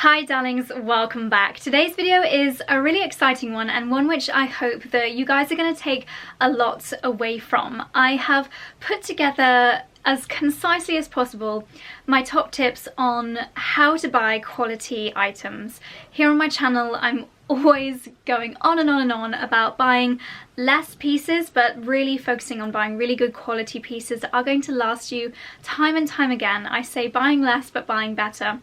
Hi darlings, welcome back. Today's video is a really exciting one and one which I hope that you guys are going to take a lot away from. I have put together as concisely as possible my top tips on how to buy quality items. Here on my channel I'm always going on and on and on about buying less pieces, but really focusing on buying really good quality pieces that are going to last you time and time again. I say buying less but buying better.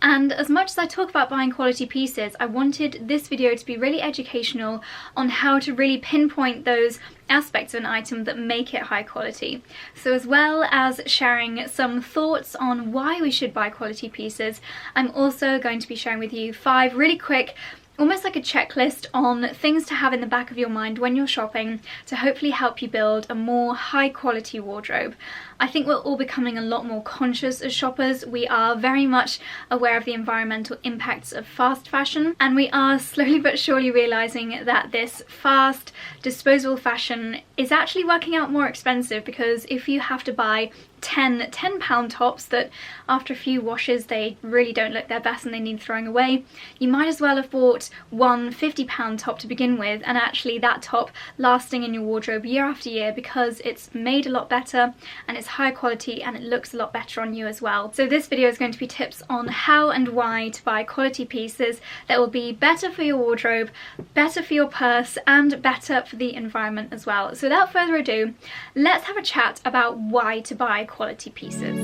And as much as I talk about buying quality pieces, I wanted this video to be really educational on how to really pinpoint those aspects of an item that make it high quality. So as well as sharing some thoughts on why we should buy quality pieces, I'm also going to be sharing with you 5 really quick, almost like a checklist on things to have in the back of your mind when you're shopping to hopefully help you build a more high quality wardrobe. I think we're all becoming a lot more conscious as shoppers. We are very much aware of the environmental impacts of fast fashion, and we are slowly but surely realizing that this fast, disposable fashion is actually working out more expensive, because if you have to buy 10 £10 tops that after a few washes they really don't look their best and they need throwing away, you might as well have bought one £50 top to begin with, and actually that top lasting in your wardrobe year after year because it's made a lot better and it's high quality and it looks a lot better on you as well. So this video is going to be tips on how and why to buy quality pieces that will be better for your wardrobe, better for your purse, and better for the environment as well. So without further ado, let's have a chat about why to buy quality pieces.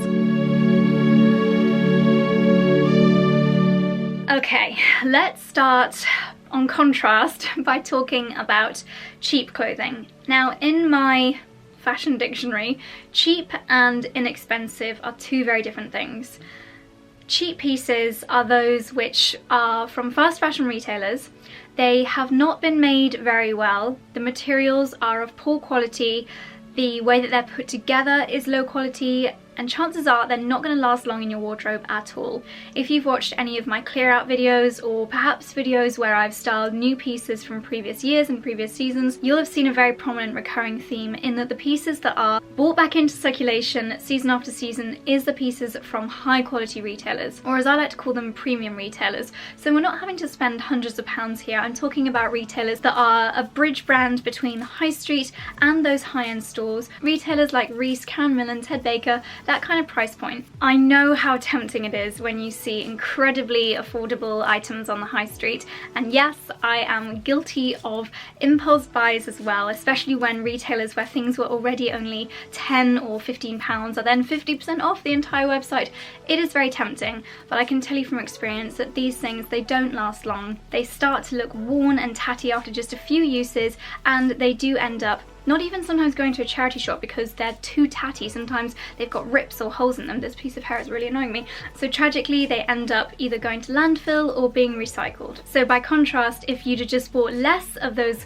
Okay, let's start on contrast by talking about cheap clothing. Now, in my fashion dictionary, cheap and inexpensive are two very different things. Cheap pieces are those which are from fast fashion retailers. They have not been made very well. The materials are of poor quality. The way that they're put together is low quality, and chances are they're not going to last long in your wardrobe at all. If you've watched any of my clear out videos, or perhaps videos where I've styled new pieces from previous years and previous seasons, you'll have seen a very prominent recurring theme in that the pieces that are brought back into circulation season after season is the pieces from high quality retailers, or as I like to call them, premium retailers. So we're not having to spend hundreds of pounds here. I'm talking about retailers that are a bridge brand between the high street and those high-end stores. Retailers like Reiss, Karen Millen, Ted Baker, that kind of price point. I know how tempting it is when you see incredibly affordable items on the high street, and yes, I am guilty of impulse buys as well, especially when retailers where things were already only 10 or 15 pounds are then 50% off the entire website. It is very tempting, but I can tell you from experience that these things, they don't last long. They start to look worn and tatty after just a few uses, and they do end up not even sometimes going to a charity shop because they're too tatty. Sometimes they've got rips or holes in them. This piece of hair is really annoying me. So tragically, they end up either going to landfill or being recycled. So by contrast, if you'd have just bought less of those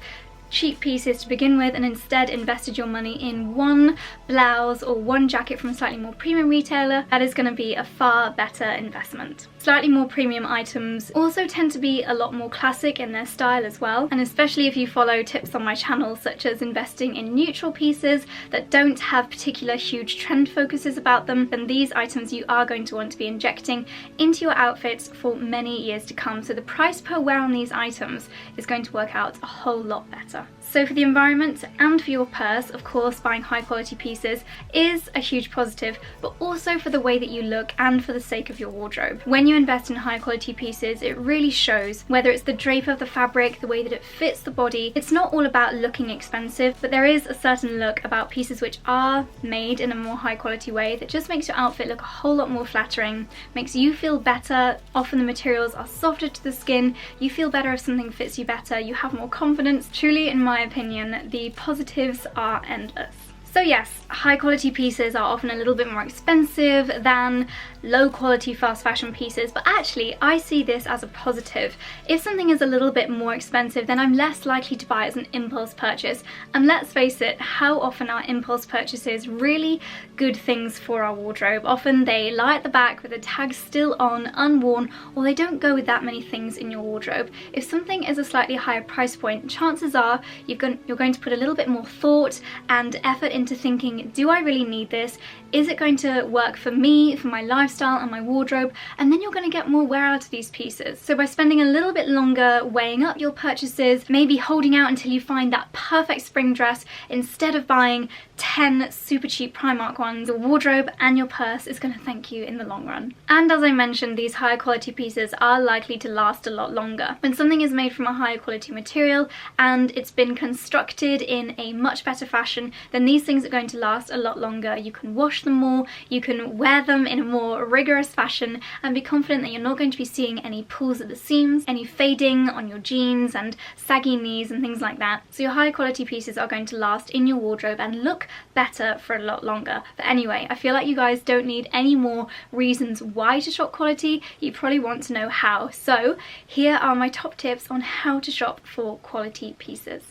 cheap pieces to begin with and instead invested your money in one blouse or one jacket from a slightly more premium retailer, that is going to be a far better investment. Slightly more premium items also tend to be a lot more classic in their style as well, and especially if you follow tips on my channel such as investing in neutral pieces that don't have particular huge trend focuses about them, then these items you are going to want to be injecting into your outfits for many years to come. So the price per wear on these items is going to work out a whole lot better. So for the environment and for your purse, of course, buying high quality pieces is a huge positive, but also for the way that you look and for the sake of your wardrobe. When you invest in high quality pieces, it really shows, whether it's the drape of the fabric, the way that it fits the body. It's not all about looking expensive, but there is a certain look about pieces which are made in a more high quality way that just makes your outfit look a whole lot more flattering, makes you feel better. Often the materials are softer to the skin, you feel better if something fits you better, you have more confidence. Truly, in my opinion, the positives are endless. So yes, high quality pieces are often a little bit more expensive than low quality fast fashion pieces, but actually I see this as a positive. If something is a little bit more expensive, then I'm less likely to buy it as an impulse purchase. And let's face it, how often are impulse purchases really good things for our wardrobe? Often they lie at the back with the tags still on, unworn, or they don't go with that many things in your wardrobe. If something is a slightly higher price point, chances are you're going to put a little bit more thought and effort into thinking, do I really need this? is it going to work for me, for my lifestyle and my wardrobe? And then you're going to get more wear out of these pieces. So by spending a little bit longer weighing up your purchases, maybe holding out until you find that perfect spring dress instead of buying 10 super cheap Primark ones, your wardrobe and your purse is going to thank you in the long run. And as I mentioned, these higher quality pieces are likely to last a lot longer. When something is made from a higher quality material and it's been constructed in a much better fashion, then these things are going to last a lot longer. You can wash them more, you can wear them in a more rigorous fashion and be confident that you're not going to be seeing any pulls at the seams, any fading on your jeans and saggy knees and things like that. So your higher quality pieces are going to last in your wardrobe and look better for a lot longer. But anyway, I feel like you guys don't need any more reasons why to shop quality. You probably want to know how. So here are my top tips on how to shop for quality pieces.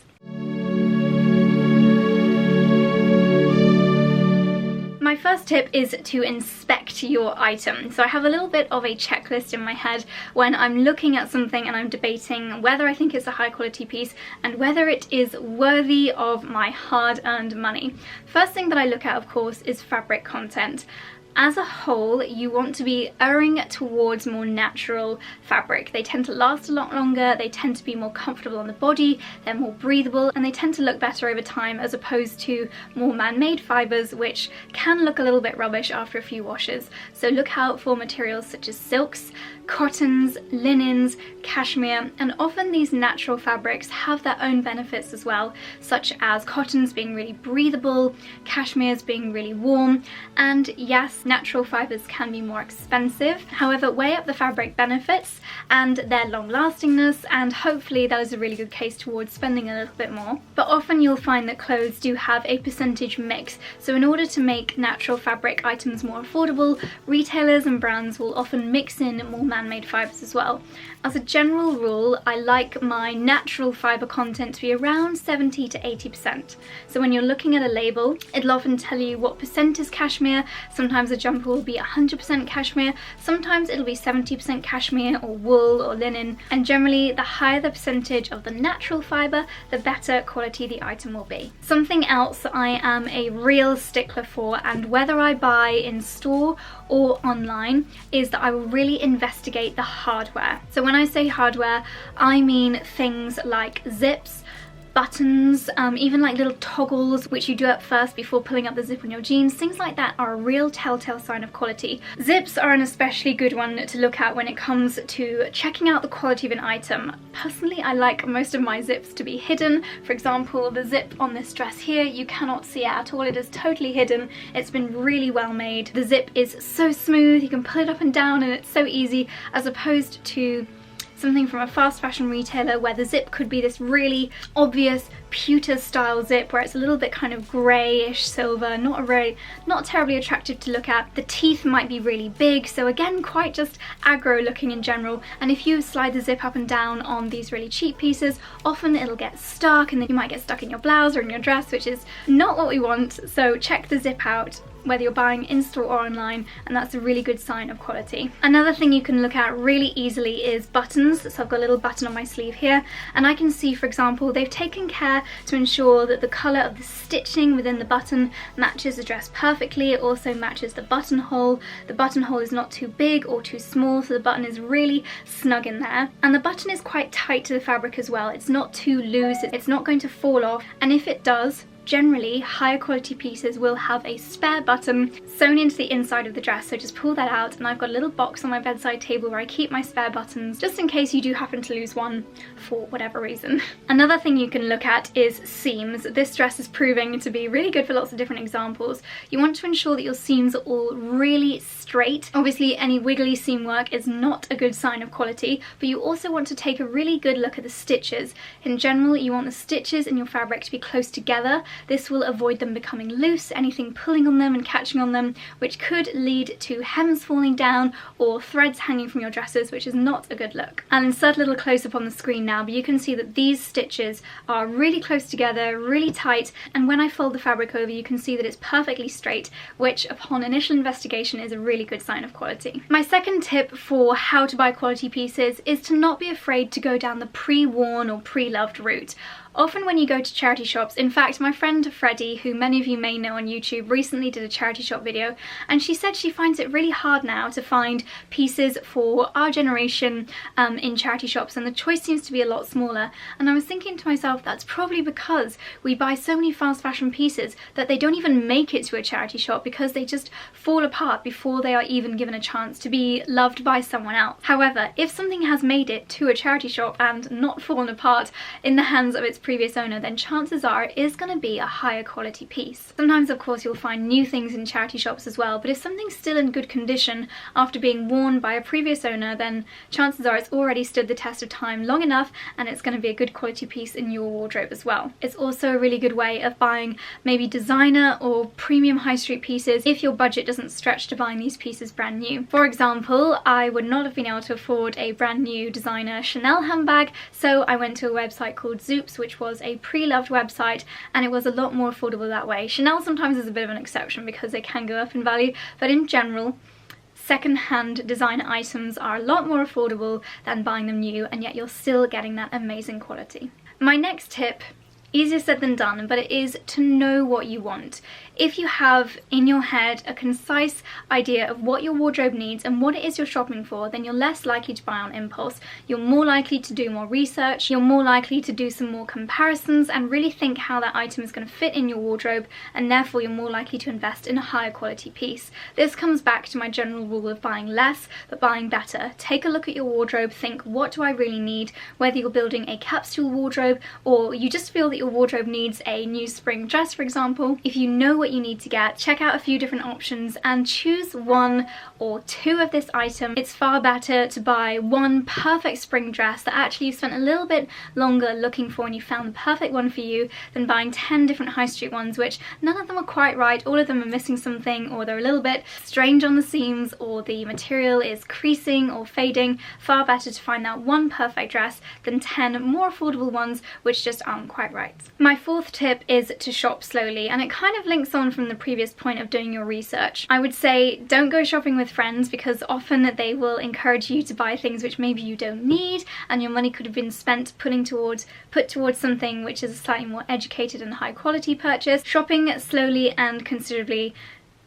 My first tip is to inspect your item. So I have a little bit of a checklist in my head when I'm looking at something and I'm debating whether I think it's a high quality piece and whether it is worthy of my hard-earned money. First thing that I look at, of course, is fabric content. As a whole, you want to be erring towards more natural fabric. They tend to last a lot longer, they tend to be more comfortable on the body, they're more breathable, and they tend to look better over time as opposed to more man-made fibres, which can look a little bit rubbish after a few washes. So look out for materials such as silks, cottons, linens, cashmere, and often these natural fabrics have their own benefits as well, such as cottons being really breathable, cashmeres being really warm, and yes, natural fibres can be more expensive. However, weigh up the fabric benefits and their long lastingness, and hopefully that is a really good case towards spending a little bit more. But often you'll find that clothes do have a percentage mix, so in order to make natural fabric items more affordable, retailers and brands will often mix in more man-made fibres as well. As a general rule, I like my natural fibre content to be around 70 to 80%. So when you're looking at a label, it'll often tell you what percent is cashmere. Sometimes a jumper will be 100% cashmere, sometimes it'll be 70% cashmere or wool or linen, and generally the higher the percentage of the natural fibre, the better quality the item will be. Something else I am a real stickler for, and whether I buy in store or online, is that I will really investigate the hardware. So when I say hardware, I mean things like zips, buttons, even like little toggles which you do up first before pulling up the zip on your jeans. Things like that are a real telltale sign of quality. Zips are an especially good one to look at when it comes to checking out the quality of an item. Personally, I like most of my zips to be hidden. For example, the zip on this dress here, you cannot see it at all. It is totally hidden. It's been really well made. The zip is so smooth, you can pull it up and down and it's so easy, as opposed to something from a fast fashion retailer where the zip could be this really obvious pewter style zip where it's a little bit kind of greyish silver, not terribly attractive to look at. The teeth might be really big, so again quite just aggro looking in general, and if you slide the zip up and down on these really cheap pieces, often it'll get stuck and then you might get stuck in your blouse or in your dress, which is not what we want. So check the zip out whether you're buying in store or online, and that's a really good sign of quality. Another thing you can look at really easily is buttons. So I've got a little button on my sleeve here, and I can see, for example, they've taken care to ensure that the colour of the stitching within the button matches the dress perfectly. It also matches the buttonhole. The buttonhole is not too big or too small, so the button is really snug in there. And the button is quite tight to the fabric as well. It's not too loose, it's not going to fall off, and if it does, generally higher quality pieces will have a spare button sewn into the inside of the dress, so just pull that out, and I've got a little box on my bedside table where I keep my spare buttons just in case you do happen to lose one for whatever reason. Another thing you can look at is seams. This dress is proving to be really good for lots of different examples. You want to ensure that your seams are all really straight. Obviously any wiggly seam work is not a good sign of quality, but you also want to take a really good look at the stitches. In general, you want the stitches in your fabric to be close together. This will avoid them becoming loose, anything pulling on them and catching on them, which could lead to hems falling down or threads hanging from your dresses, which is not a good look. I'll insert a little close up on the screen now, but you can see that these stitches are really close together, really tight, and when I fold the fabric over you can see that it's perfectly straight, which upon initial investigation is a really good sign of quality. My second tip for how to buy quality pieces is to not be afraid to go down the pre-worn or pre-loved route. Often when you go to charity shops, in fact my friend Freddie, who many of you may know on YouTube, recently did a charity shop video, and she said she finds it really hard now to find pieces for our generation in charity shops, and the choice seems to be a lot smaller. And I was thinking to myself, that's probably because we buy so many fast fashion pieces that they don't even make it to a charity shop because they just fall apart before they are even given a chance to be loved by someone else. However, if something has made it to a charity shop and not fallen apart in the hands of its previous owner, then chances are it is going to be a higher quality piece. Sometimes of course you'll find new things in charity shops as well, but if something's still in good condition after being worn by a previous owner, then chances are it's already stood the test of time long enough and it's going to be a good quality piece in your wardrobe as well. It's also a really good way of buying maybe designer or premium high street pieces if your budget doesn't stretch to buying these pieces brand new. For example, I would not have been able to afford a brand new designer Chanel handbag, so I went to a website called Zoops, which was a pre-loved website, and it was a lot more affordable that way. Chanel sometimes is a bit of an exception because they can go up in value, but in general second-hand designer items are a lot more affordable than buying them new, and yet you're still getting that amazing quality. My next tip, easier said than done, but it is to know what you want. If you have in your head a concise idea of what your wardrobe needs and what it is you're shopping for, then you're less likely to buy on impulse. You're more likely to do more research, you're more likely to do some more comparisons and really think how that item is going to fit in your wardrobe, and therefore you're more likely to invest in a higher quality piece. This comes back to my general rule of buying less but buying better. Take a look at your wardrobe, think, what do I really need? Whether you're building a capsule wardrobe or you just feel that your wardrobe needs a new spring dress, for example. If you know what you need to get, check out a few different options and choose one or two of this item. It's far better to buy one perfect spring dress that actually you've spent a little bit longer looking for and you found the perfect one for you than buying 10 different high street ones which none of them are quite right, all of them are missing something, or they're a little bit strange on the seams, or the material is creasing or fading. Far better to find that one perfect dress than 10 more affordable ones which just aren't quite right. My fourth tip is to shop slowly, and it kind of links on from the previous point of doing your research. I would say don't go shopping with friends because often they will encourage you to buy things which maybe you don't need, and your money could have been spent put towards something which is a slightly more educated and high quality purchase. Shopping slowly and considerably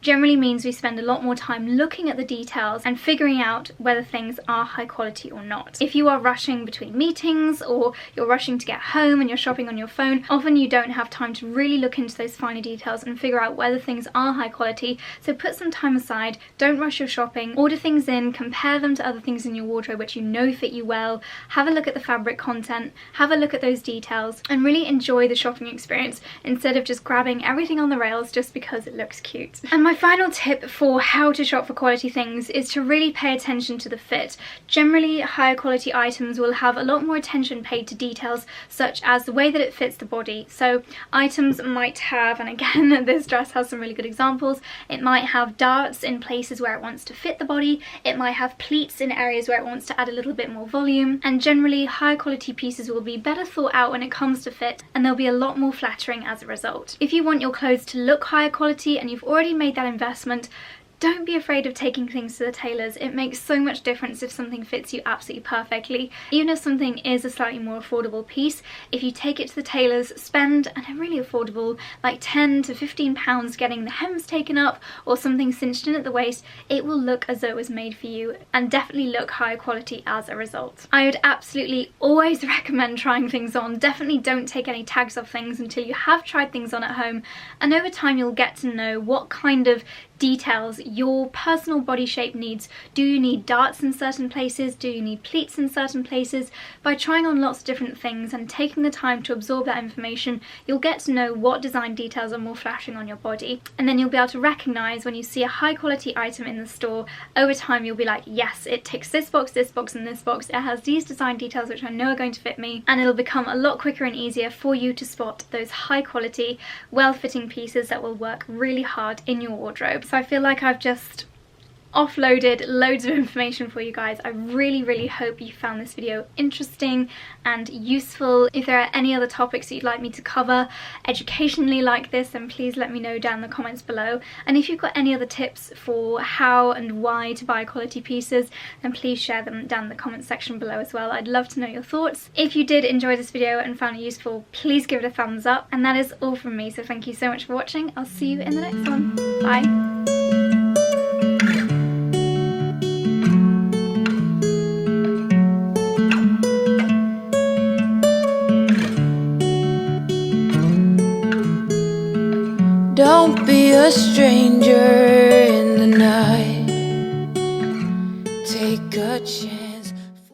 generally means we spend a lot more time looking at the details and figuring out whether things are high quality or not. If you are rushing between meetings or you're rushing to get home and you're shopping on your phone, often you don't have time to really look into those finer details and figure out whether things are high quality. So put some time aside, don't rush your shopping, order things in, compare them to other things in your wardrobe which you know fit you well, have a look at the fabric content, have a look at those details, and really enjoy the shopping experience instead of just grabbing everything on the rails just because it looks cute. And my final tip for how to shop for quality things is to really pay attention to the fit. Generally, higher quality items will have a lot more attention paid to details such as the way that it fits the body. So items might have, and again this dress has some really good examples, it might have darts in places where it wants to fit the body, it might have pleats in areas where it wants to add a little bit more volume, and generally higher quality pieces will be better thought out when it comes to fit, and they'll be a lot more flattering as a result. If you want your clothes to look higher quality and you've already made that investment, don't be afraid of taking things to the tailors. It makes so much difference if something fits you absolutely perfectly. Even if something is a slightly more affordable piece, if you take it to the tailors, spend, and a really affordable, like 10 to 15 pounds getting the hems taken up or something cinched in at the waist, it will look as though it was made for you and definitely look higher quality as a result. I would absolutely always recommend trying things on. Definitely don't take any tags off things until you have tried things on at home, and over time you'll get to know what kind of details your personal body shape needs. Do you need darts in certain places? Do you need pleats in certain places? By trying on lots of different things and taking the time to absorb that information, you'll get to know what design details are more flattering on your body, and then you'll be able to recognize when you see a high quality item in the store. Over time you'll be like, yes, it ticks this box and this box, it has these design details which I know are going to fit me, and it'll become a lot quicker and easier for you to spot those high quality, well-fitting pieces that will work really hard in your wardrobe. So I feel like I've just offloaded loads of information for you guys. I really hope you found this video interesting and useful. If there are any other topics that you'd like me to cover educationally like this, then please let me know down in the comments below. And if you've got any other tips for how and why to buy quality pieces, then please share them down in the comments section below as well. I'd love to know your thoughts. If you did enjoy this video and found it useful, please give it a thumbs up. And that is all from me, so thank you so much for watching. I'll see you in the next one. Bye. Don't be a stranger in the night.